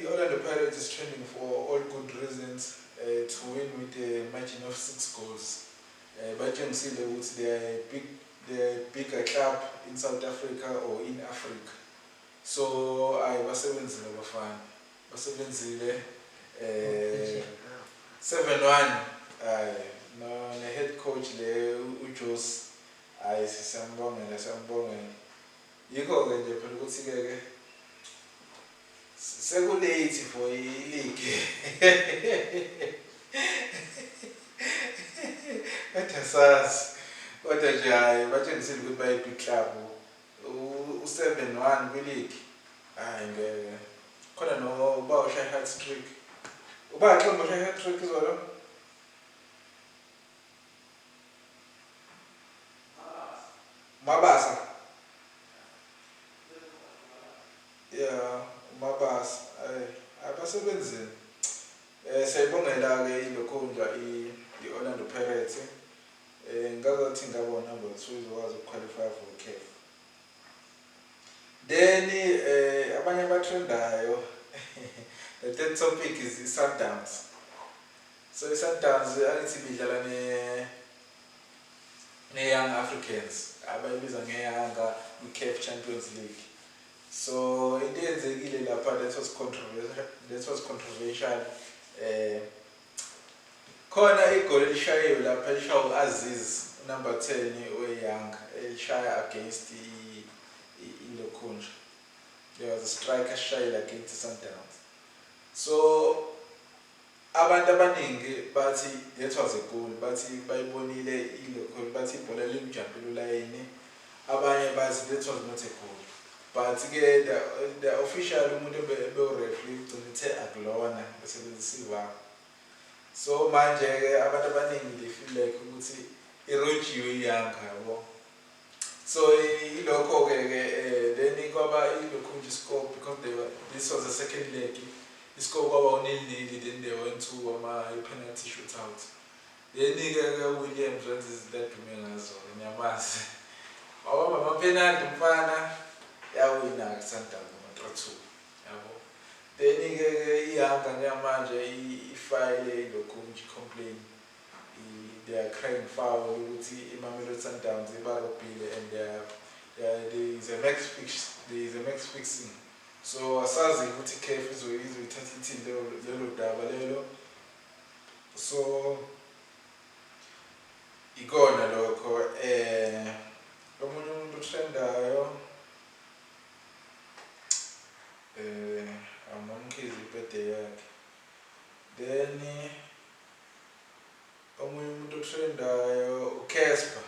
Speaker 3: Orlando Pirates is trending for all good reasons to win with a margin of 6 goals. But you can see that they are a bigger club in South Africa or in Africa. So I was 7-1. No, the head coach le uJosi siyambongela. Yikho ke nje phela ukuthi ke sekulate for i-league. Bathasazi kodwa nje hayi batshengisile ukuthi bayi-big club. U-7-1 kwi-league hayi ngeke. Khona no ushaya hat-trick. Ubaxhomba ushaya hat-trick izolo. Mabasa. Yeah, Mabasa. Abasebenzini. Siyayibongela ke ilokhunja i-Orlando Pirates. Ngazathi ngabo number 2 izokwazi ukuqualify for CAF. Then abanye abatrendayo. The third topic is Sundowns. So Sundowns alithi bidlala ne-Young Africans. Abayibiza ngeYanga kwi-CAF Champions League. So into yenzekile lapha that was controversial. Khona igoli elishayiwe lapha elishawa uAziz number 10 weYanga elishaya against ilokhunja. There was a striker shayile against Sundowns. So abantu abaningi bathi that was a goal, bathi bayibonile ilokhunja, bathi ibhola limjumpile ulayini. Abanye bathi that was not a goal. But ke the official umuntu be-referee ugcine akulona besebenzisa ivara. So manje ke abantu abaningi they feel like ukuthi irojiwe iYanga yabo. So ilokho ke then kwaba ilokhunja score because this was the second leg. Iscore kwaba 0-0, then they went to penalty shootout. Then ke Williams wenza that dume ngazo ngiyamazi. Waba ama-penalty mfana yawina kuSundowns ngo-3-2 yabo. Then ke iYanga ngamanje ifile ilokhunja complain. They are crying foul ukuthi iMamelodi Sundowns ibarobhile and there is a max fixing. So asazi ukuthi CAF izoyithatha ithini lelo daba lelo. So ikona lokho omunye umuntu otrendayo Then omunye umuntu otrendayo uCasper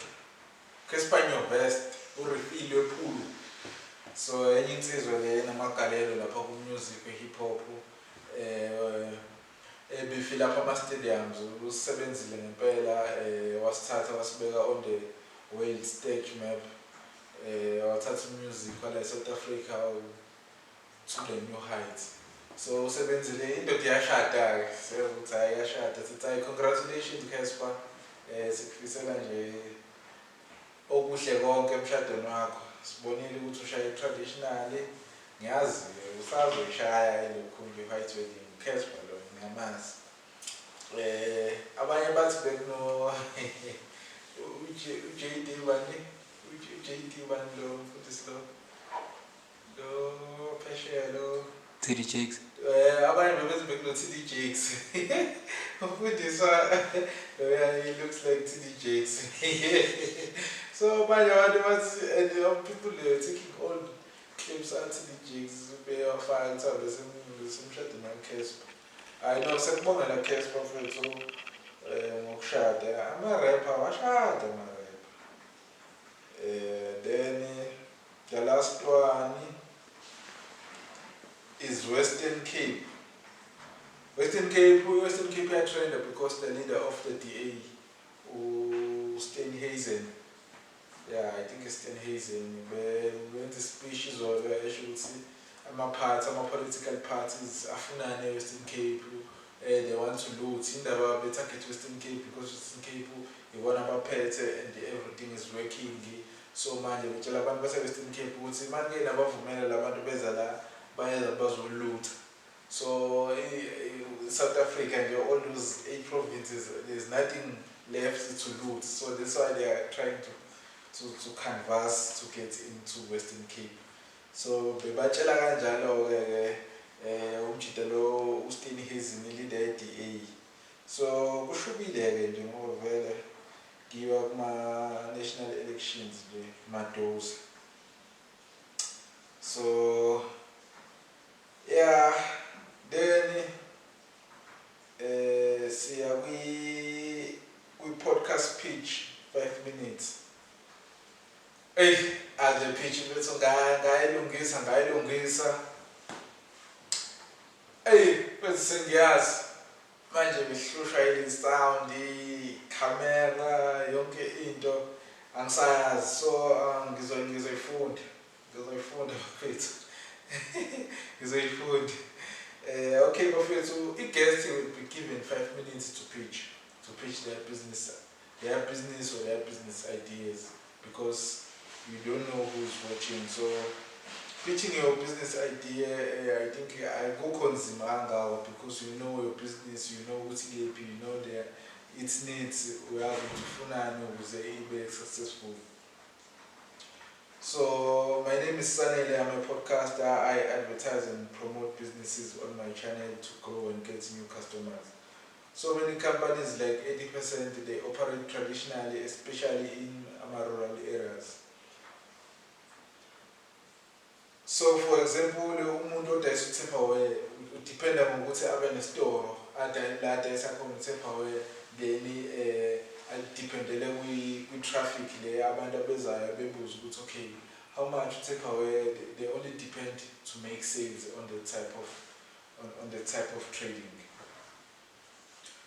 Speaker 3: Nyovest urefill wephulu. So enye insizwa le namagalelo lapha ku-music hip hop ebefila lapha ama-stadiums usebenzile ngempela wasithatha wasibeka on the world stage map wathatha music wala South Africa to the new heights. So usebenzile indoda iyashada ke sekuthi ayashada sithi congratulations Casper sikufisela nje okuhle konke emshadweni wakho. Sibonile ukuthi ushaya traditional ngiyazi usazoyishaya lokhu nje white wedding Casper lo ngiyamazi. Abanye bathi bekuno uJD bani lo mfundisi lo phesheya lo
Speaker 1: TD Jakes.
Speaker 3: Abanye bebethi bekuno TD Jakes. Umfundiswa he looks like TD Jakes. So abanye abantu bathi and people are taking all clips at TD Jakes beyafaka mhlawumbe semshadweni kaCasper. I know sekubonga la Casper mfethu ngokushada ama-rapper washada ama-rapper. Then the last one is Western Cape. Western Cape trend because the leader of the DA, Steenhuisen. Yeah, I think it's Steenhuisen. When the speeches or I should see, political parties afunane Western Cape. They want to loot. Indaba betarget Western Cape because Western Cape you want to pet and everything is working. So manje betshela abantu base Western Cape ukuthi manje nabavumela labantu beza la bayeza bazoluta. So South Africa and all those 8 provinces, there's nothing left to loot. So that's why they are trying to canvass to get into Western Cape. So bebatshela kanjalo ke umjida lo uSteenhuisen leader ye-DA. So kushubile ke nje ngoba vele giwa kuma national elections nje madoza. So yeah, then siya kwi podcast pitch 5 minutes. As a pitch bethu ngayilungisa. Bese sengiyazi manje bihlushwa yile sound, camera, yonke into angisayazi. So ngizoyifunda bafethu. Ngizoyifunda. Okay bafethu, i-guest will be given 5 minutes to pitch their business or their business ideas, because you don't know who's watching. So pitching your business idea, I think I go konzima because you know your business, you know what's EAP, you know its needs, we are going to funani ukuze ibe successful. So my name is Sanele, I'm a podcaster. I advertise and promote businesses on my channel to grow and get new customers. So many companies, like 80%, they operate traditionally, especially in rural areas. So for example, umuntu odayisa uThephawe udependa ngokuthi abe nesitoro la adayisa khona uThephawe, then adependele kwi-traffic le abantu abezayo bebuza ukuthi okay, how much uThephawe, they only depend to make sales on the type of trading.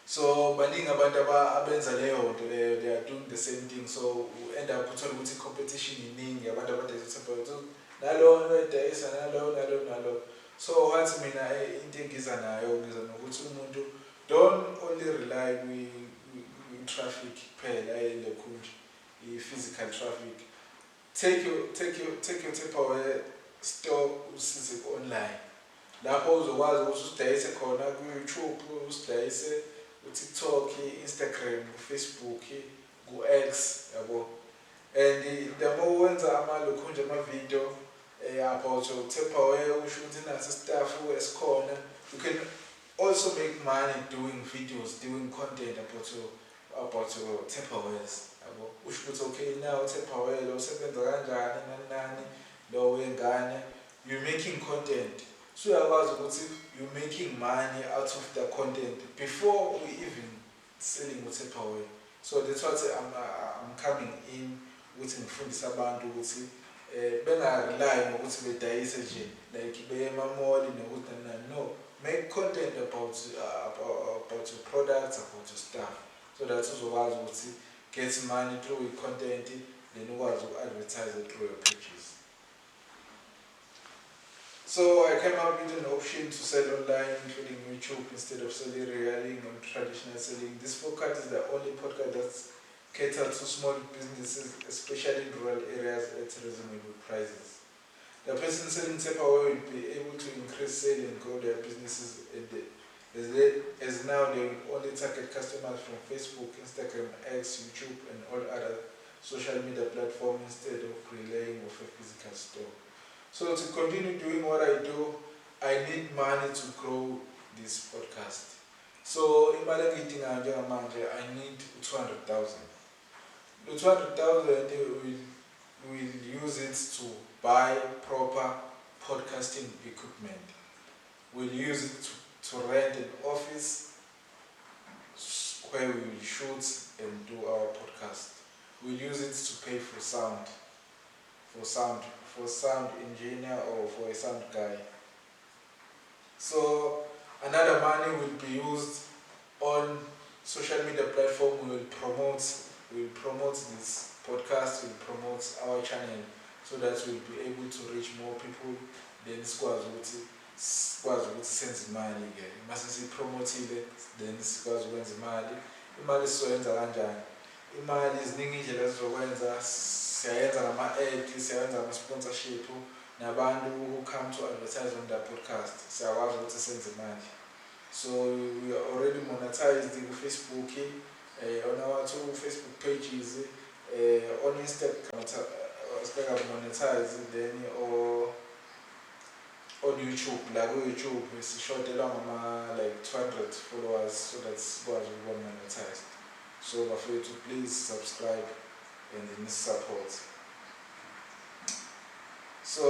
Speaker 3: So baningi abantu abenza leyo nto leyo, they are doing the same thing. So we end up uthola ukuthi competition iningi, abantu abadayisa uThephawe nalo edayisa nalo. So wathi mina into engiza nayo ngiza nokuthi umuntu don't only rely traffic phela lekhunje i-physical traffic. Take your Thephawe store usize online, lapho uzokwazi ukuthi usidayise khona ku-YouTube, usidayise ku-TikTok, Instagram, Facebook, ku-X, yabo. And the more wenza lokhunje ama-video about Thephawe, usho ukuthi nasi staff esikhona, you can also make money doing videos, doing content about Thephawe. Usho ukuthi okay, now Thephawe lo sebenza kanjani nani lo wengane, you're making content. So you're making money out of the content before we even selling takeaway. So that's what I'm coming in with ngifundisa abantu ukuthi bengarely ngokuthi bedayise nje like beye emamoli nokuthi no, make content about your products, about your stuff, so that uzokwazi ukuthi get money through your content, then ukwazi advertise it through your pages. So I came up with an option to sell online, including YouTube, instead of selling realing and traditional selling. This podcast is the only podcast that's catered to small businesses, especially in rural areas, at reasonable prices. The person selling takeaway will be able to increase sales and grow their businesses, as now they will only target customers from Facebook, Instagram, X, YouTube, and all other social media platforms instead of relying on a physical store. So to continue doing what I do, I need money to grow this podcast. So I need 200,000. The 200,000 will use it to buy proper podcasting equipment. We'll use it to rent an office where we will shoot and do our podcast. We'll use it to pay for sound engineer or for a sound guy. So another money will be used on social media platform. We'll promote this podcast, we'll promote our channel, so that we'll be able to reach more people. Then sikwazi ukuthi senze imali ke. Mase sipromotile, then sikwazi ukwenza imali. Imali sizoyenza kanjani? Imali iziningi indlela zizokwenza. Siyayenza ngama-ad, siyayenza ngama-sponsorship, nabantu who come to advertise on the podcast siyakwazi ukuthi senze imali. So we are already monetized on Facebook, on our 2 Facebook pages, on Instagram, monetized, then or on YouTube. Like on YouTube, it's short along like 200 followers, so that's what we want monetized. So for you to please subscribe and then support. So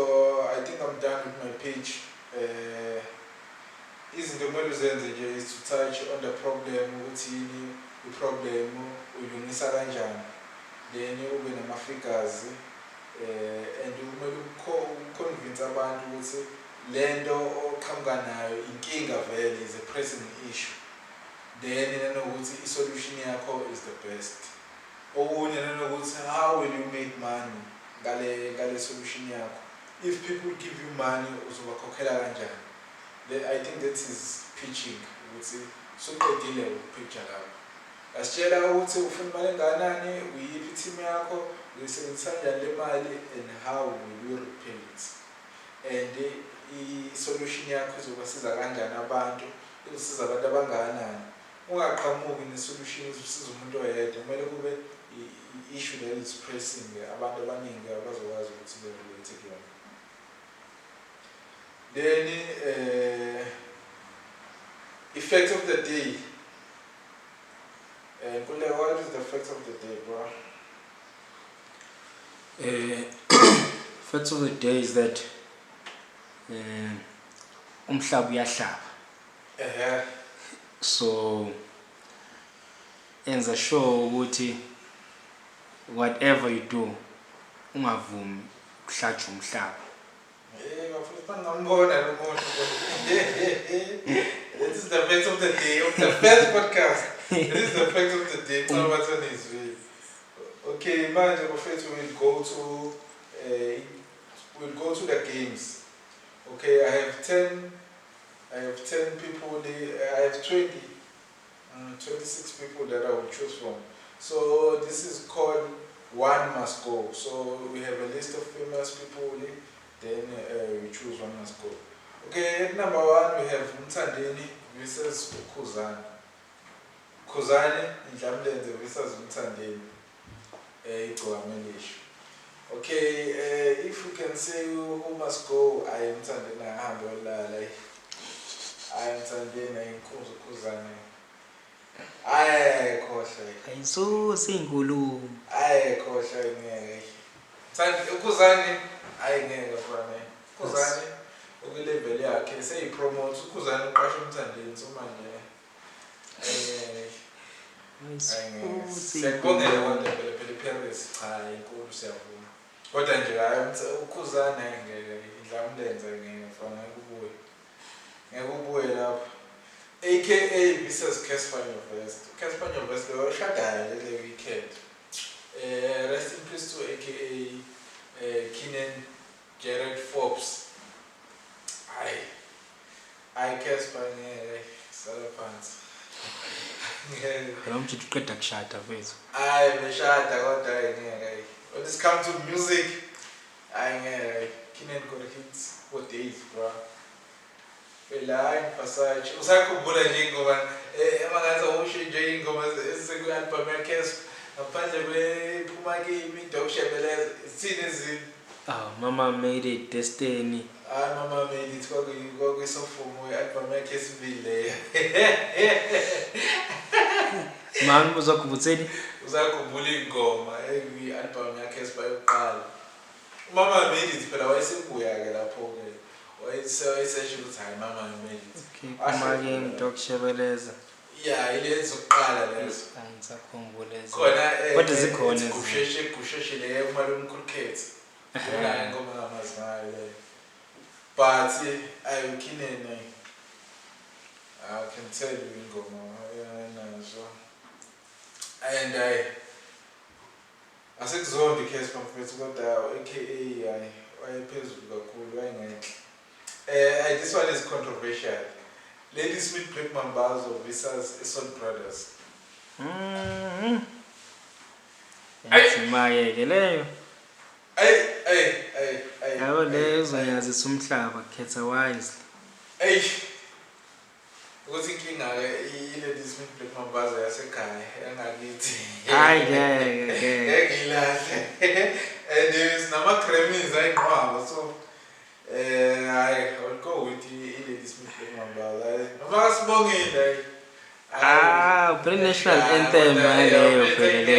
Speaker 3: I think I'm done with my page. Izinto kumele uzenze nje is to touch on the problem, ukuthi i-problem uyilungisa kanjani, then ube nama-figures, and kumele uconvince abantu ukuthi lento oqhamuka nayo inkinga vele, is a pressing issue, then nanokuthi i-solution yakho is the best. Okunye nanokuthi how will you make money ngale solution yakho. If people give you money uzobakhokhela kanjani. I think that is pitching, ukuthi soqedile ukupitcha lapho. Asitshela ukuthi ufuna imali enganani, uyiphi i-team yakho, uyisebenzisa kanjani le mali, and how will you repay it. And i-solution yakho izobasiza kanjani abantu, izosiza abantu abangakanani. Ungaqhamuki ne-solution izosiza umuntu oyedwa, kumele kube i-issue that is pressing abantu abaningi abazokwazi ukuthi be-relate kuyona. Then effect of the day. Kule, what is the effect of the day, bro?
Speaker 1: Effect of the day is that umhlaba uyahlaba. So enza sure ukuthi whatever you do ungavumi kuhlatsha umhlaba.
Speaker 3: This is the effect of the day of the first podcast. This is the effect of the day. It's not what's on his way. Okay, imagine we'll go to the games. Okay, I have 10 people. I have 26 people that I will choose from. So this is called One Must Go. So we have a list of famous people. Then we choose one must go. Okay, at number 1 we have Mthandeni versus Khuzani. Khuzani Mthandeni versus Mthandeni. Okay, if we can say who must go, I am Mthandeni. I am Mthandeni. I am Khuzani. Aye, khohle.
Speaker 1: Ayinso singulu.
Speaker 3: Aye, khohle ngeke. Khuzani ayingeke mfana. Khuzani ukulevel yakhe seyipromote ukhuzana uqasha Mthandeni so manje siyakubongela kodwa phela Paris cha inkulu siyavuma kodwa nje ukhuzana ngidlamlenze ngifana ngekubuye lapha aka BusinessKlasi lo shadayo le weekend rest in peace to aka Keenan Jared Forbes I Casper sala phansi
Speaker 1: Yom chithi uqeda kushada mfethu.
Speaker 3: Meshada kodwa ngeke. When it comes to music, ngeke. Keenan got hits for days, bro. Phela Versace. Usakhumbula nje ingoma emangaza usho nje ingoma esiku album yakhe ngaphandle kwephuma kimi dokushebeleza. Sine zini?
Speaker 1: Mama made it destiny.
Speaker 3: Mama made it kwakuyisofumo album yakhe esibile.
Speaker 1: Man uzakhubutheni?
Speaker 3: Uzakhumbula ingoma album yakhe esibayoqala. Mama made it phela wayesebuya ke lapho ke. Wayesesho ukuthi hayi mama made it.
Speaker 1: Okay, kuma ke ngidokushebeleza.
Speaker 3: Yeah, ile zokuqala lezo.
Speaker 1: Angisakhumbula lezo.
Speaker 3: Khona
Speaker 1: Kodwa zikhona
Speaker 3: kusheshe le kumalo umkhulukhethi. Yona ingoma ngamazingayo le. But Keenan I can tell you ingoma nazo. And asekuzonke case mfethu kodwa aka wayephezulu kakhulu wayengenhle. This one is controversial. Lady Smith Black Mambazo versus Son Brothers.
Speaker 1: Ayisimaye ke leyo. Yabo lezo yazisa umhlaba khetha wisely.
Speaker 3: Ukuthi inkinga ke Lady Smith Black Mambazo yasekhaya yangakithi.
Speaker 1: Hayi ngeke.
Speaker 3: Ngilahle. And there's nama cremies ayinqwaba so I will go with Lady Smith Black Mambazo. Noma sibongile.
Speaker 1: National anthem leyo phela.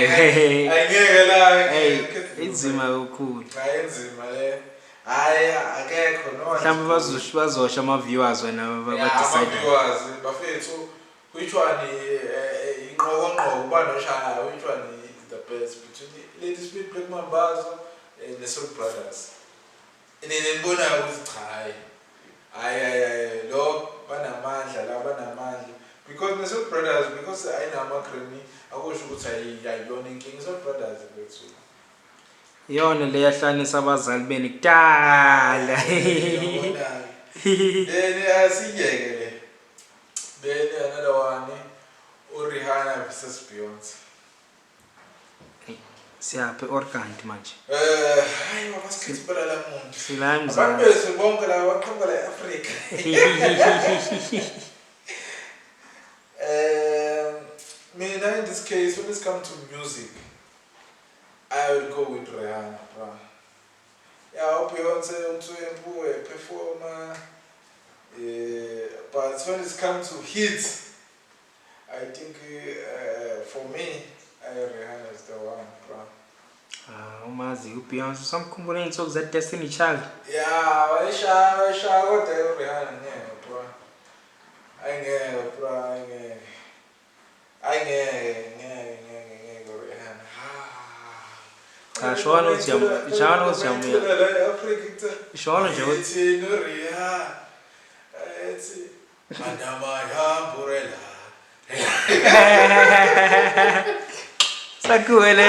Speaker 3: Angeke la.
Speaker 1: Inzima kakhulu.
Speaker 3: Ayenzima le. Hayi akekho no.
Speaker 1: Mhlawumbe bazosha ama viewers wena
Speaker 3: decide. Viewers bafethu which one inqoqo ubani oshaya which one is the best between Lady Smith Black Mambazo and the Soul Brothers. Nibona ukuthi cha hayi lo banamandla la banamandla because the Soul Brothers because ayinama creamy akusho ukuthi ayiyona inkinga Soul Brothers bethu.
Speaker 1: Yona le yahlanisa abazali beni kudala.
Speaker 3: Then asiyeke le. Then another one Rihanna versus Beyonce.
Speaker 1: Siyaphi organti manje?
Speaker 3: Hayi wabasikhithi phela la muntu.
Speaker 1: Silami
Speaker 3: Abantu bethu bonke la baqhamuka la eAfrica. Mina in this case when it comes to music I will go with Rihanna, bro. Yeah, Beyonce performer. But when it comes to hits, I think for me, Rihanna is the one, bro.
Speaker 1: Umazi uBeyonce samkhumbula insuku za Destiny Child.
Speaker 3: Yeah, wayishaya kodwa Rihanna ngeke, bro. Ayingeke, bro, ayingeke Rihanna.
Speaker 1: Shona uthi Shona nje uthi
Speaker 3: Rihanna. Ethi Madama yamburela.
Speaker 1: Sakuwele.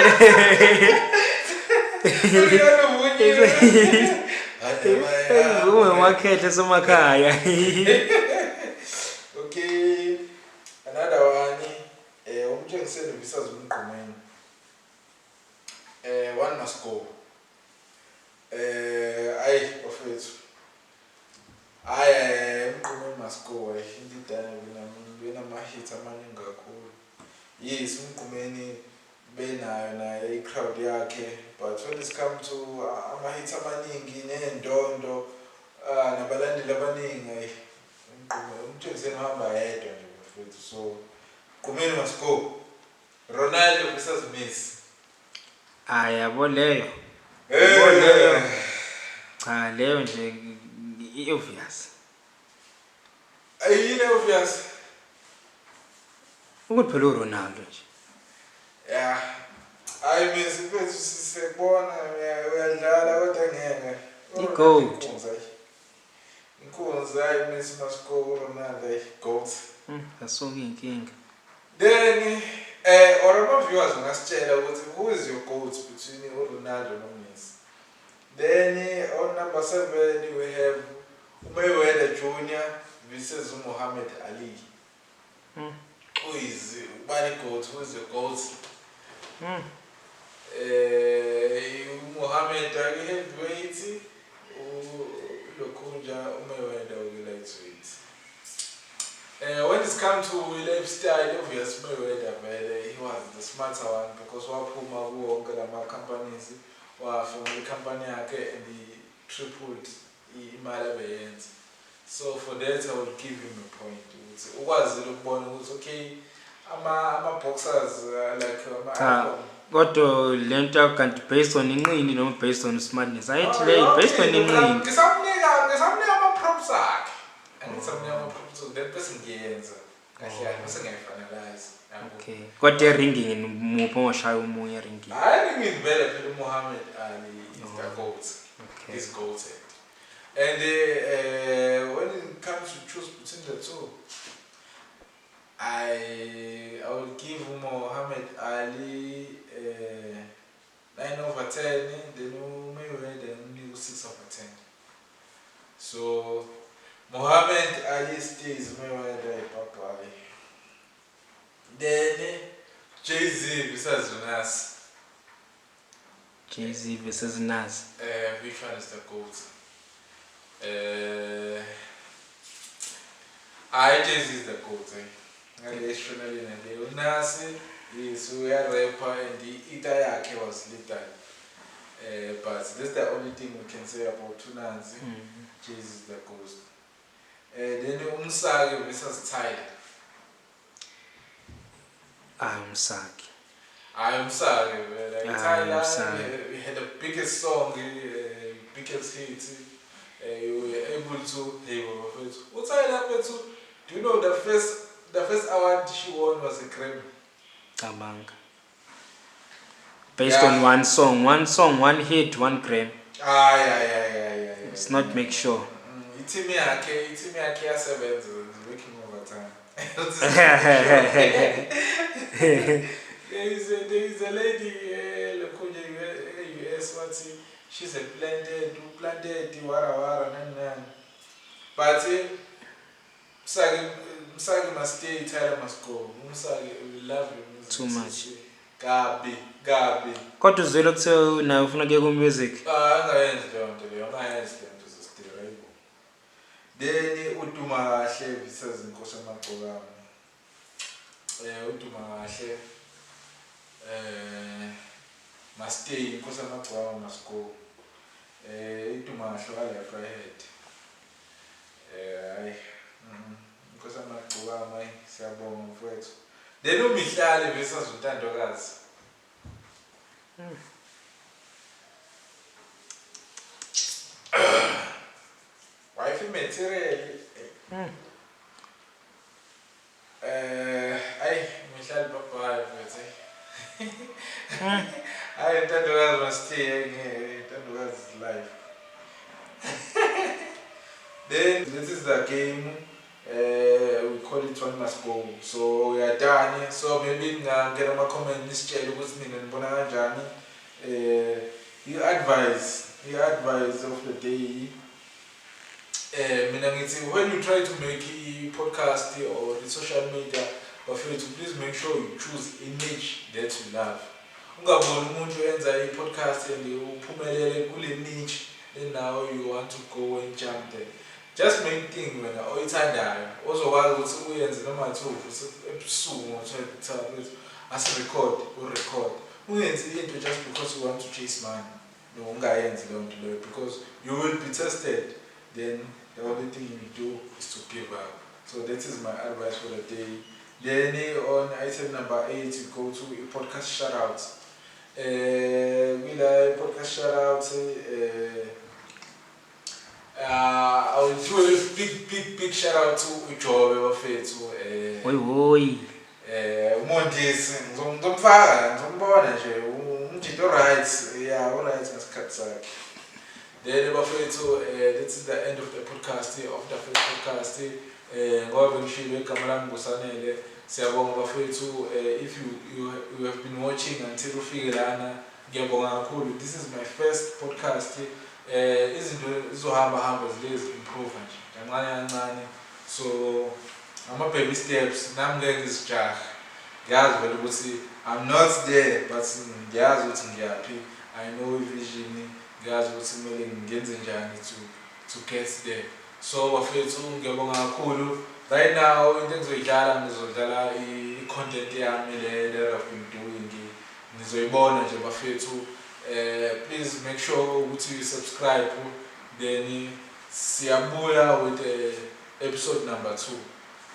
Speaker 1: Makhethe somakhaya.
Speaker 3: Okay, another one umtshengisele visazi umgqumeni. One must go. Bafethu. Umgqumeni must go. Hindi dana bena mahits amaningi kakhulu. Yes, umgqumeni benayo naye i-crowd yakhe, but when it comes to ama-hits amaningi nendondo nabalandeli abaningi umtshengiseni uhamba yedwa nje bafethu. So umgqumeni must go. Ronaldo versus Messi.
Speaker 1: Yabo leyo. Cha leyo nje obvious.
Speaker 3: Ayini obvious.
Speaker 1: Ukuthi phela uRonaldo nje.
Speaker 3: Yeah. I mean sibona uyadlala kodwa ngeke.
Speaker 1: I-GOAT.
Speaker 3: Inkunzi I miss must go uRonaldo GOAT.
Speaker 1: Asoke inkinga.
Speaker 3: Then or my viewers ngasitshela ukuthi who is your GOAT between uRonaldo noMessi. Then on number 7 we have Mayweather Jr. versus Muhammad Ali. Who is Ubani GOAT? Who is your GOAT? Muhammad Ali heavyweight. Lokunja Mayweather lightweight. When it comes to lifestyle, obviously Mayweather, he was the smarter one because Wapuma wonke lama companies from the company and the tripled imali abeyenza. So for that I would give him a point. Ukwazi ukubona ukuthi okay ama boxers like ama
Speaker 1: kodwa lento kanti based on inqini noma based on smartness ayithi le based on inqini
Speaker 3: ngisamnika ama props akhe angisamnika ama props that person ngiyenza kahle bese ngiyafinalize.
Speaker 1: Okay kodwa ringing mupho ngashaya umunye ringing
Speaker 3: hayi ngivele phela Muhammad Ali is the GOAT.
Speaker 1: Okay.
Speaker 3: He's GOAT. And when it comes to choose between the two, I would give Muhammad Ali 9/10, then Mayweather 6/10. So Muhammad Ali stays Mayweather Papa. Then Jay-Z versus Nas.
Speaker 1: Jay-Z versus Nas.
Speaker 3: Which one is the GOAT? Jay-Z is the GOAT. Nas is a rapper and the ita yakhe was little. But that's the only thing we can say about two Nas. Jay-Z is the GOAT. Then Umsaki versus Tyler.
Speaker 1: I'm Saki.
Speaker 3: I'm sorry, like Tyler,
Speaker 1: sorry.
Speaker 3: we had the biggest song, biggest hit. You were able to. What's Tyler to? Do you know the first award she won was a Grammy?
Speaker 1: Tabang. Based on one song, one hit, one Grammy.
Speaker 3: Yeah.
Speaker 1: It's not make sure.
Speaker 3: It's me, I 7 is working overtime. There is a lady US she's a planted wara nan. But Msagi must stay, Tyler must go. Msagi we love your music
Speaker 1: Too much.
Speaker 3: Gabi.
Speaker 1: Kodwa uzwela ukuthi nawe ufuna kuye ku music.
Speaker 3: Angayenzi leyo nto leyo, angayenzi leyo nto zesitira yibo. Then uduma kahle versus Inkosi Amagcokama. Uduma kahle must stay, Inkosi Amagcokama must go. Uduma kahle wala Frihead. Inkosi Amagcokama siyabonga mfowethu. Then uMihlali versus uNtandokazi. Wife material. Mihlali papa mfowethu. UNtandokazi must stay, UNtandokazi is life. Then this is the game. We call it one must go. So we are done. So maybe get a comment nisitshela ukuthi mina ngibona kanjani. Your advice of the day. Mina ngithi when you try to make a podcast or the social media of it, please make sure you choose a niche that you love. Ungaboni umuntu enza i-podcast and uphumelele kule niche, then now you want to go and jump there. Just make things wena oyithandayo ozokwazi ukuthi uyenze noma ebusuku ngo-12 as-record ungenzi into just because you want to chase money. No, ungayenzi leyo nto leyo because you will be tested. Then the only thing you do is to give up. So that is my advice for the day. Then on item number 8 you go to a podcast shout-out. With a podcast shout-out I will do a big shout out to Ujobe bafethu.
Speaker 1: Oi.
Speaker 3: Umondisi ngizomfaka ngizombona nje umjinto right yeah alright ngesikhathi sakhe. Then bafethu this is the end of the podcast of the first podcast. Ngoba ngishilo igama lami nguSanele. Siyabonga bafethu if you have been watching until ufike lana ngiyabonga kakhulu. This is my first podcast. Izinto zizohamba zilezi improve nje kancane so ama baby steps nami ngeke ngizijahe ngiyazi vele ukuthi I'm not there but ngiyazi ukuthi ngiyaphi I know vision ngiyazi ukuthi kumele ngenze njani to get there so bafethu ngiyabonga kakhulu right now into ngizodlala i-content yami le that I've been doing nizoyibona nje bafethu. Please make sure you subscribe. Then siyabuya with episode number 2.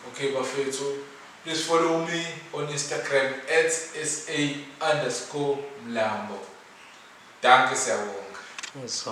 Speaker 3: Okay, bafethu. Please follow me on Instagram @SA_Mlambo. Danke siyabonga.
Speaker 1: Yes,